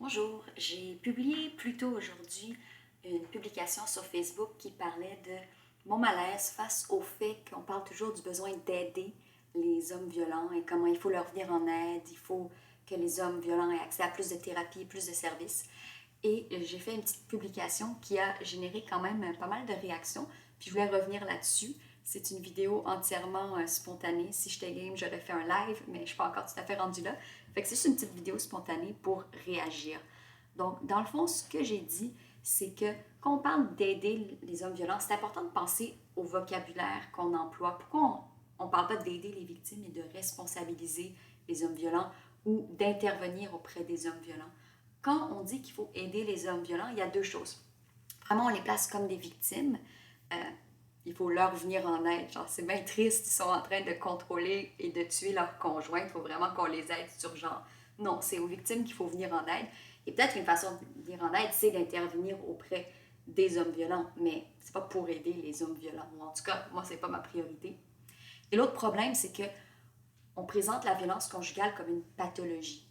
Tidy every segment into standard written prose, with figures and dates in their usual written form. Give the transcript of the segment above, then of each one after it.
Bonjour, j'ai publié plus tôt aujourd'hui une publication sur Facebook qui parlait de mon malaise face au fait qu'on parle toujours du besoin d'aider les hommes violents et comment il faut leur venir en aide, il faut que les hommes violents aient accès à plus de thérapie, plus de services. Et j'ai fait une petite publication qui a généré quand même pas mal de réactions, puis je voulais revenir là-dessus. C'est une vidéo entièrement spontanée. Si j'étais game, j'aurais fait un live, mais je suis pas encore tout à fait rendue là. Fait que c'est juste une petite vidéo spontanée pour réagir. Donc, dans le fond, ce que j'ai dit, c'est que quand on parle d'aider les hommes violents, c'est important de penser au vocabulaire qu'on emploie. Pourquoi on ne parle pas d'aider les victimes et de responsabiliser les hommes violents ou d'intervenir auprès des hommes violents? Quand on dit qu'il faut aider les hommes violents, il y a deux choses. Vraiment, on les place comme des victimes. Euh, il faut leur venir en aide. Genre, c'est bien triste, ils sont en train de contrôler et de tuer leur conjoint. Il faut vraiment qu'on les aide sur genre. Non, c'est aux victimes qu'il faut venir en aide. Et peut-être qu'une façon de venir en aide, c'est d'intervenir auprès des hommes violents, mais c'est pas pour aider les hommes violents. Ou en tout cas, moi, c'est pas ma priorité. Et l'autre problème, c'est que on présente la violence conjugale comme une pathologie.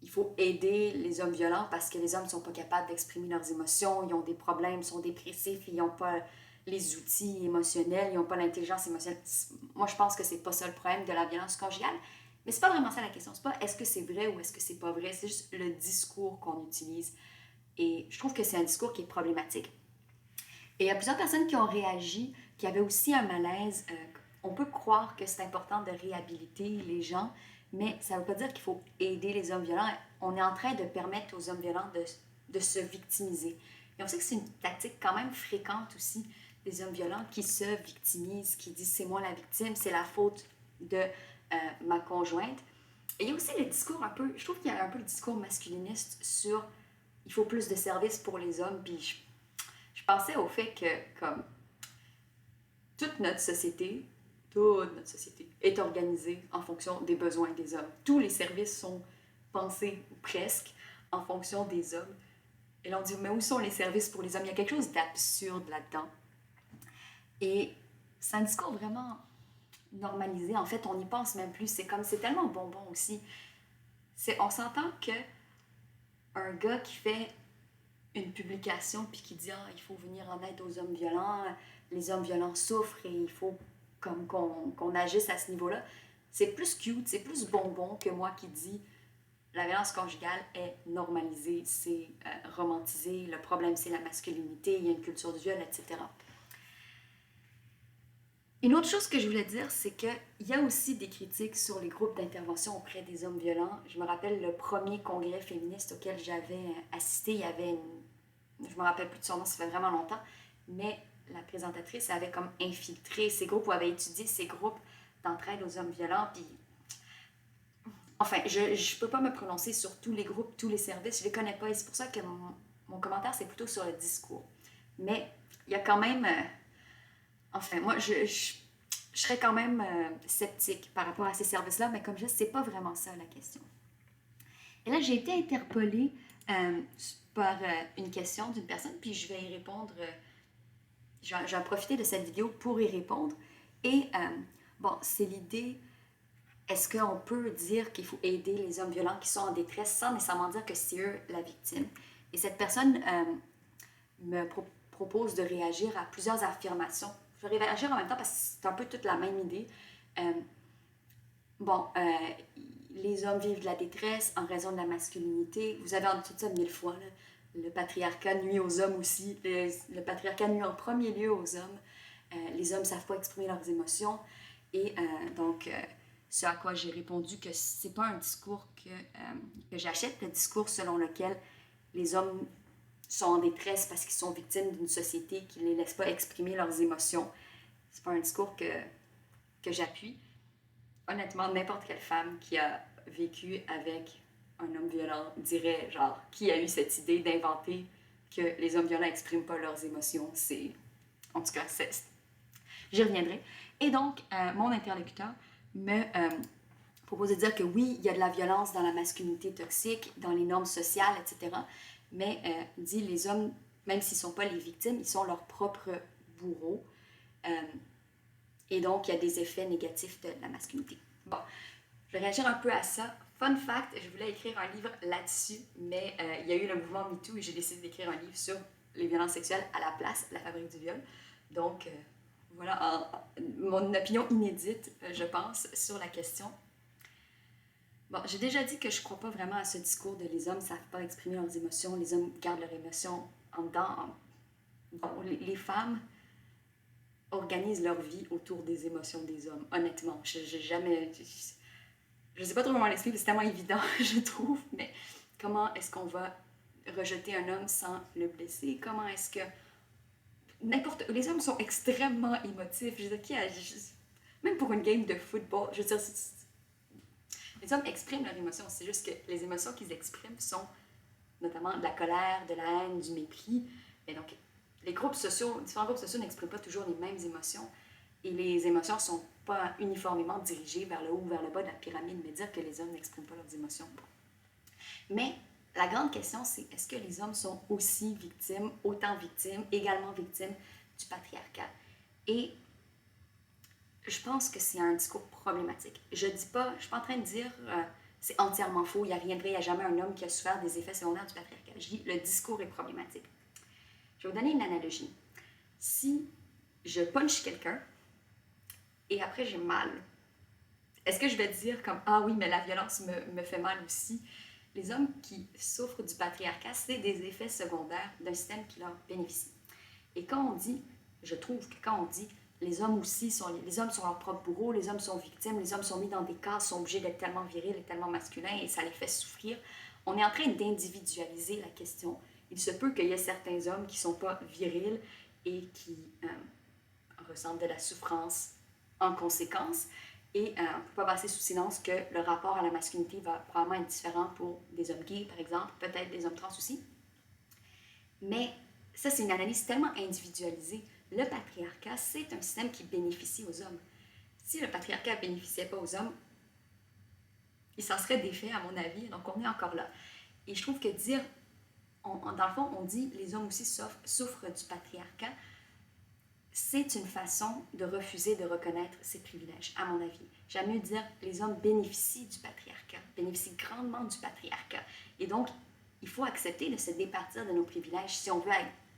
Il faut aider les hommes violents parce que les hommes ne sont pas capables d'exprimer leurs émotions, ils ont des problèmes, sont dépressifs, ils n'ont pas les outils émotionnels, ils n'ont pas l'intelligence émotionnelle. Moi, je pense que c'est pas ça le problème de la violence conjugale. Mais c'est pas vraiment ça la question. C'est pas est-ce que c'est vrai ou est-ce que c'est pas vrai. C'est juste le discours qu'on utilise. Et je trouve que c'est un discours qui est problématique. Et il y a plusieurs personnes qui ont réagi, qui avaient aussi un malaise. On peut croire que c'est important de réhabiliter les gens, mais ça ne veut pas dire qu'il faut aider les hommes violents. On est en train de permettre aux hommes violents de se victimiser. Et on sait que c'est une tactique quand même fréquente aussi des hommes violents qui se victimisent, qui disent c'est moi la victime, c'est la faute de ma conjointe. Et il y a aussi le discours un peu, je trouve qu'il y a un peu le discours masculiniste sur il faut plus de services pour les hommes, puis je pensais au fait que, comme toute notre société, toute notre société est organisée en fonction des besoins des hommes. Tous les services sont pensés, ou presque, en fonction des hommes. Et là, on dit, mais où sont les services pour les hommes? Il y a quelque chose d'absurde là-dedans. Et c'est un discours vraiment normalisé. En fait, on n'y pense même plus. C'est comme, c'est tellement bonbon aussi. On s'entend que un gars qui fait une publication puis qui dit il faut venir en aide aux hommes violents, les hommes violents souffrent et il faut comme qu'on agisse à ce niveau-là. C'est plus cute, c'est plus bonbon que moi qui dis la violence conjugale est normalisée, c'est romantisé, le problème c'est la masculinité, il y a une culture du viol, etc. Une autre chose que je voulais dire, c'est qu'il y a aussi des critiques sur les groupes d'intervention auprès des hommes violents. Je me rappelle le premier congrès féministe auquel j'avais assisté, il y avait je me rappelle plus de son nom, ça fait vraiment longtemps, mais la présentatrice avait comme infiltré ces groupes ou avait étudié ces groupes d'entraide aux hommes violents, puis enfin, je ne peux pas me prononcer sur tous les groupes, tous les services, je les connais pas, et c'est pour ça que mon commentaire, c'est plutôt sur le discours. Mais il y a quand même enfin, moi, je serais quand même sceptique par rapport à ces services-là, mais comme je dis, c'est pas vraiment ça la question. Et là, j'ai été interpellée par une question d'une personne, puis je vais y répondre. J'ai profité de cette vidéo pour y répondre. Et bon, c'est l'idée, est-ce qu'on peut dire qu'il faut aider les hommes violents qui sont en détresse sans nécessairement dire que c'est eux la victime? Et cette personne me propose de réagir à plusieurs affirmations. Je vais réagir en même temps parce que c'est un peu toute la même idée. Euh, bon, les hommes vivent de la détresse en raison de la masculinité. Vous avez entendu ça 1000 fois. Là. Le patriarcat nuit aux hommes aussi. Le patriarcat nuit en premier lieu aux hommes. Les hommes ne savent pas exprimer leurs émotions. Et donc, ce à quoi j'ai répondu que c'est pas un discours que j'achète, le discours selon lequel les hommes sont en détresse parce qu'ils sont victimes d'une société qui ne les laisse pas exprimer leurs émotions. C'est pas un discours que j'appuie. Honnêtement, n'importe quelle femme qui a vécu avec un homme violent dirait, genre, qui a eu cette idée d'inventer que les hommes violents n'expriment pas leurs émotions. C'est... En tout cas, j'y reviendrai. Et donc, mon interlocuteur me propose de dire que oui, il y a de la violence dans la masculinité toxique, dans les normes sociales, etc. Mais dit les hommes, même s'ils ne sont pas les victimes, ils sont leurs propres bourreaux. Et donc, il y a des effets négatifs de la masculinité. Bon, je vais réagir un peu à ça. Fun fact, je voulais écrire un livre là-dessus, mais il y a eu le mouvement MeToo et j'ai décidé d'écrire un livre sur les violences sexuelles à la place, la fabrique du viol. Donc, voilà mon opinion inédite, je pense, sur la question. Bon, j'ai déjà dit que je ne crois pas vraiment à ce discours de les hommes ne savent pas exprimer leurs émotions, les hommes gardent leurs émotions en dedans. Bon, les femmes organisent leur vie autour des émotions des hommes, honnêtement. J'ai jamais... Je sais pas trop comment l'expliquer, c'est tellement évident, je trouve, mais comment est-ce qu'on va rejeter un homme sans le blesser? Comment est-ce que... Les hommes sont extrêmement émotifs. Je veux dire, même pour une game de football, je veux dire, les hommes expriment leurs émotions. C'est juste que les émotions qu'ils expriment sont notamment de la colère, de la haine, du mépris. Et donc, différents groupes sociaux n'expriment pas toujours les mêmes émotions. Et les émotions ne sont pas uniformément dirigées vers le haut ou vers le bas de la pyramide, mais dire que les hommes n'expriment pas leurs émotions. Mais la grande question, c'est est-ce que les hommes sont aussi victimes, autant victimes, également victimes du patriarcat? Et je pense que c'est un discours problématique. Je ne suis pas en train de dire c'est entièrement faux, il n'y a rien de vrai, il n'y a jamais un homme qui a souffert des effets secondaires du patriarcat. Je dis le discours est problématique. Je vais vous donner une analogie. Si je punch quelqu'un et après j'ai mal, est-ce que je vais dire comme ah oui, mais la violence me fait mal aussi? Les hommes qui souffrent du patriarcat, c'est des effets secondaires d'un système qui leur bénéficie. Et quand on dit, je trouve que quand on dit les hommes aussi les hommes sont leurs propres bourreaux, les hommes sont victimes, les hommes sont mis dans des cases, sont obligés d'être tellement virils et tellement masculins et ça les fait souffrir, on est en train d'individualiser la question. Il se peut qu'il y ait certains hommes qui ne sont pas virils et qui ressentent de la souffrance en conséquence. Et on ne peut pas passer sous silence que le rapport à la masculinité va probablement être différent pour des hommes gays, par exemple, peut-être des hommes trans aussi. Mais ça, c'est une analyse tellement individualisée. Le patriarcat, c'est un système qui bénéficie aux hommes. Si le patriarcat ne bénéficiait pas aux hommes, il s'en serait défait, à mon avis. Donc, on est encore là. Et je trouve que dire, dans le fond, on dit les hommes aussi souffrent du patriarcat, c'est une façon de refuser de reconnaître ses privilèges, à mon avis. J'aime mieux dire les hommes bénéficient du patriarcat, bénéficient grandement du patriarcat. Et donc, il faut accepter de se départir de nos privilèges si on veut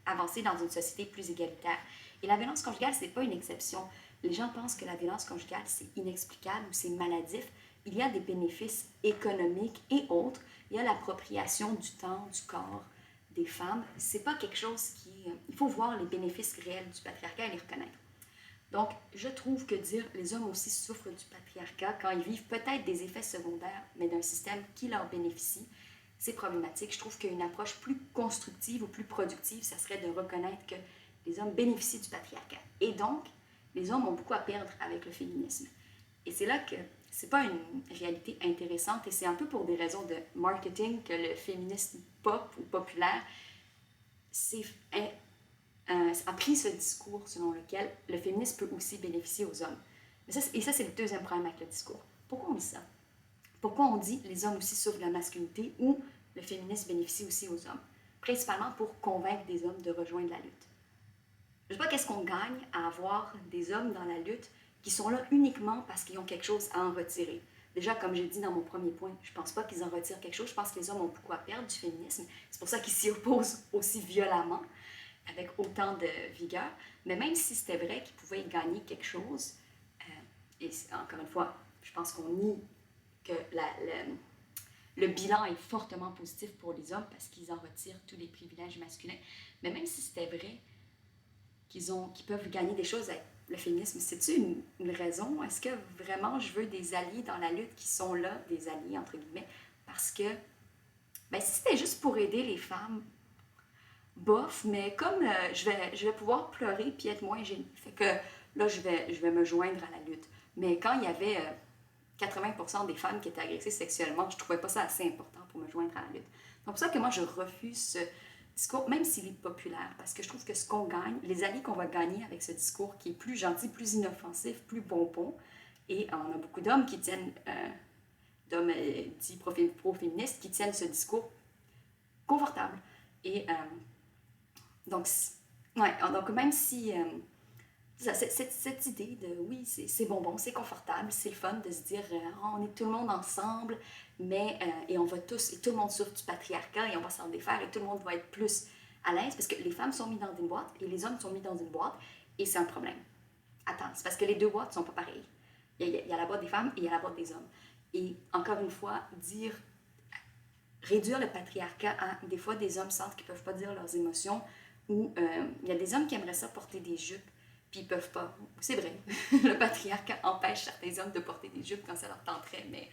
avancer dans une société plus égalitaire. Et la violence conjugale, ce n'est pas une exception. Les gens pensent que la violence conjugale, c'est inexplicable ou c'est maladif. Il y a des bénéfices économiques et autres. Il y a l'appropriation du temps, du corps des femmes. C'est pas quelque chose qui... Il faut voir les bénéfices réels du patriarcat et les reconnaître. Donc, je trouve que dire les hommes aussi souffrent du patriarcat quand ils vivent peut-être des effets secondaires, mais d'un système qui leur bénéficie, c'est problématique. Je trouve qu'une approche plus constructive ou plus productive, ça serait de reconnaître que les hommes bénéficient du patriarcat. Et donc, les hommes ont beaucoup à perdre avec le féminisme. Et c'est là que c'est pas une réalité intéressante et c'est un peu pour des raisons de marketing que le féminisme pop ou populaire a pris ce discours selon lequel le féminisme peut aussi bénéficier aux hommes. Et ça, c'est le deuxième problème avec le discours. Pourquoi on dit ça? Pourquoi on dit les hommes aussi souffrent de la masculinité ou le féminisme bénéficie aussi aux hommes? Principalement pour convaincre des hommes de rejoindre la lutte. Je ne sais pas qu'est-ce qu'on gagne à avoir des hommes dans la lutte qui sont là uniquement parce qu'ils ont quelque chose à en retirer. Déjà, comme j'ai dit dans mon premier point, je ne pense pas qu'ils en retirent quelque chose. Je pense que les hommes ont beaucoup à perdre du féminisme. C'est pour ça qu'ils s'y opposent aussi violemment, avec autant de vigueur. Mais même si c'était vrai qu'ils pouvaient y gagner quelque chose, et encore une fois, je pense qu'on nie que le bilan est fortement positif pour les hommes parce qu'ils en retirent tous les privilèges masculins. Mais même si c'était vrai qu'ils peuvent gagner des choses avec le féminisme, c'est-tu une raison? Est-ce que vraiment je veux des alliés dans la lutte qui sont là, des alliés entre guillemets, parce que si c'était juste pour aider les femmes, bof, mais comme je vais pouvoir pleurer puis être moins gênée, fait que là je vais me joindre à la lutte. Mais quand il y avait 80% des femmes qui étaient agressées sexuellement, je ne trouvais pas ça assez important pour me joindre à la lutte. Donc, c'est pour ça que moi, je refuse ce discours, même s'il est populaire, parce que je trouve que ce qu'on gagne, les alliés qu'on va gagner avec ce discours qui est plus gentil, plus inoffensif, plus bonbon, et on a beaucoup d'hommes qui tiennent, d'hommes dits pro-féministes, qui tiennent ce discours confortable. Et donc même si... cette idée de oui, c'est bonbon, c'est confortable, c'est le fun de se dire on est tout le monde ensemble et on va tous, et tout le monde souffre du patriarcat, et on va s'en défaire, et tout le monde va être plus à l'aise, parce que les femmes sont mises dans une boîte, et les hommes sont mis dans une boîte, et c'est un problème. Attends, c'est parce que les deux boîtes ne sont pas pareilles. Il y a la boîte des femmes et il y a la boîte des hommes. Et encore une fois, réduire le patriarcat à des fois des hommes sentent qu'ils ne peuvent pas dire leurs émotions, ou il y a des hommes qui aimeraient ça porter des jupes, puis ils ne peuvent pas. C'est vrai, le patriarcat empêche certains hommes de porter des jupes quand ça leur tenterait, mais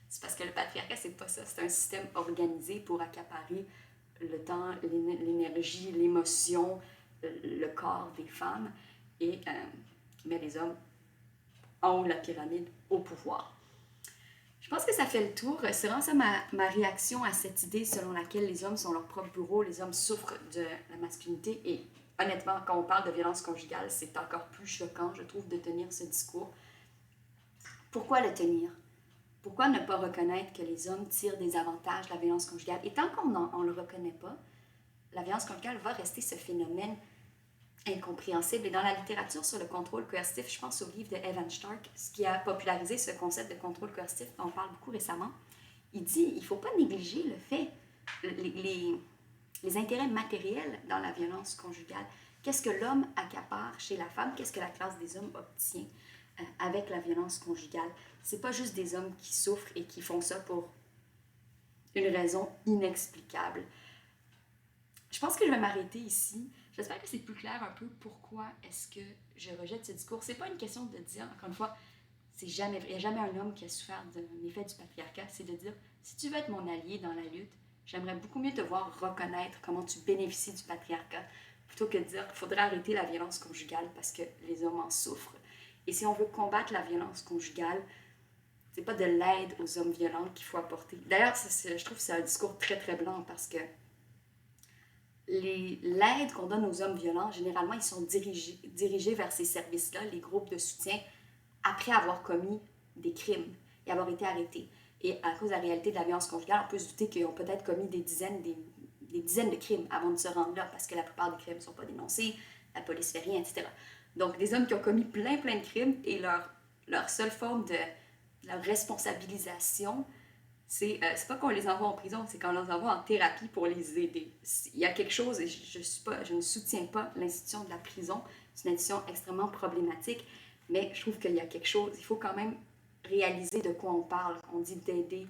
c'est parce que le patriarcat, c'est pas ça. C'est un système organisé pour accaparer le temps, l'énergie, l'émotion, le corps des femmes, et qui met les hommes en haut de la pyramide au pouvoir. Je pense que ça fait le tour. C'est vraiment ça ma réaction à cette idée selon laquelle les hommes sont leur propre bourreau, les hommes souffrent de la masculinité. Et honnêtement, quand on parle de violence conjugale, c'est encore plus choquant, je trouve, de tenir ce discours. Pourquoi le tenir? Pourquoi ne pas reconnaître que les hommes tirent des avantages de la violence conjugale? Et tant qu'on ne le reconnaît pas, la violence conjugale va rester ce phénomène incompréhensible. Et dans la littérature sur le contrôle coercitif, je pense au livre de Evan Stark, ce qui a popularisé ce concept de contrôle coercitif, dont on parle beaucoup récemment. Il dit il ne faut pas négliger le fait, les intérêts matériels dans la violence conjugale. Qu'est-ce que l'homme accapare chez la femme? Qu'est-ce que la classe des hommes obtient avec la violence conjugale? C'est pas juste des hommes qui souffrent et qui font ça pour une raison inexplicable. Je pense que je vais m'arrêter ici. J'espère que c'est plus clair un peu pourquoi est-ce que je rejette ce discours. C'est pas une question de dire, encore une fois, il n'y a jamais un homme qui a souffert d'un effet du patriarcat. C'est de dire, si tu veux être mon allié dans la lutte, j'aimerais beaucoup mieux te voir reconnaître comment tu bénéficies du patriarcat, plutôt que de dire qu'il faudrait arrêter la violence conjugale parce que les hommes en souffrent. Et si on veut combattre la violence conjugale, c'est pas de l'aide aux hommes violents qu'il faut apporter. D'ailleurs, je trouve que c'est un discours très très blanc parce que l'aide qu'on donne aux hommes violents, généralement, ils sont dirigés vers ces services-là, les groupes de soutien, après avoir commis des crimes et avoir été arrêtés. Et à cause de la réalité de la violence conjugale, on peut se douter qu'ils ont peut-être commis des dizaines de crimes avant de se rendre là, parce que la plupart des crimes ne sont pas dénoncés, la police ne fait rien, etc. Donc, des hommes qui ont commis plein de crimes et leur seule forme de leur responsabilisation, c'est pas qu'on les envoie en prison, c'est qu'on les envoie en thérapie pour les aider. Il y a quelque chose, et je ne soutiens pas l'institution de la prison, c'est une institution extrêmement problématique, mais je trouve qu'il y a quelque chose, il faut quand même réaliser de quoi on parle. On dit d'aider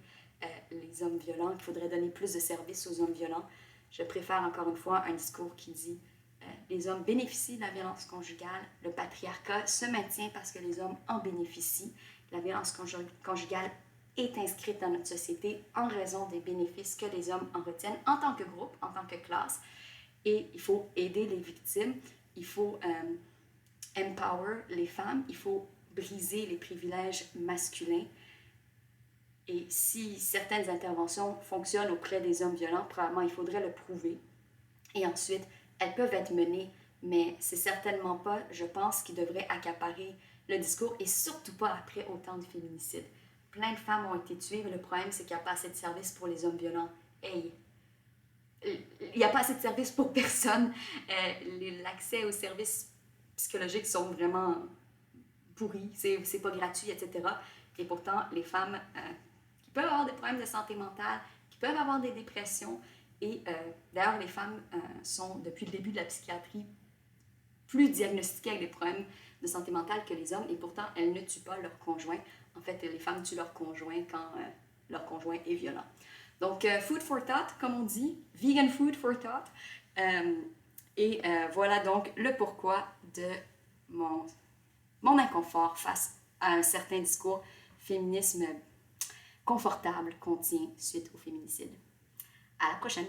les hommes violents, qu'il faudrait donner plus de services aux hommes violents. Je préfère encore une fois un discours qui dit les hommes bénéficient de la violence conjugale, le patriarcat se maintient parce que les hommes en bénéficient, la violence conjugale est inscrite dans notre société en raison des bénéfices que les hommes en retiennent en tant que groupe, en tant que classe. Et il faut aider les victimes, il faut empower les femmes, il faut briser les privilèges masculins. Et si certaines interventions fonctionnent auprès des hommes violents, probablement il faudrait le prouver. Et ensuite, elles peuvent être menées, mais c'est certainement pas, je pense, qui devrait accaparer le discours, et surtout pas après autant de féminicides. Plein de femmes ont été tuées, mais le problème, c'est qu'il n'y a pas assez de services pour les hommes violents. Hey, il n'y a pas assez de services pour personne. L'accès aux services psychologiques sont vraiment pourris, c'est pas gratuit, etc. Et pourtant, les femmes qui peuvent avoir des problèmes de santé mentale, qui peuvent avoir des dépressions, et d'ailleurs, les femmes sont, depuis le début de la psychiatrie, plus diagnostiquées avec des problèmes de santé mentale que les hommes, et pourtant, elles ne tuent pas leur conjoint. En fait, les femmes tuent leur conjoint quand leur conjoint est violent. Donc, food for thought, comme on dit, vegan food for thought. Voilà donc le pourquoi de mon inconfort face à un certain discours féminisme confortable qu'on tient suite au féminicide. À la prochaine!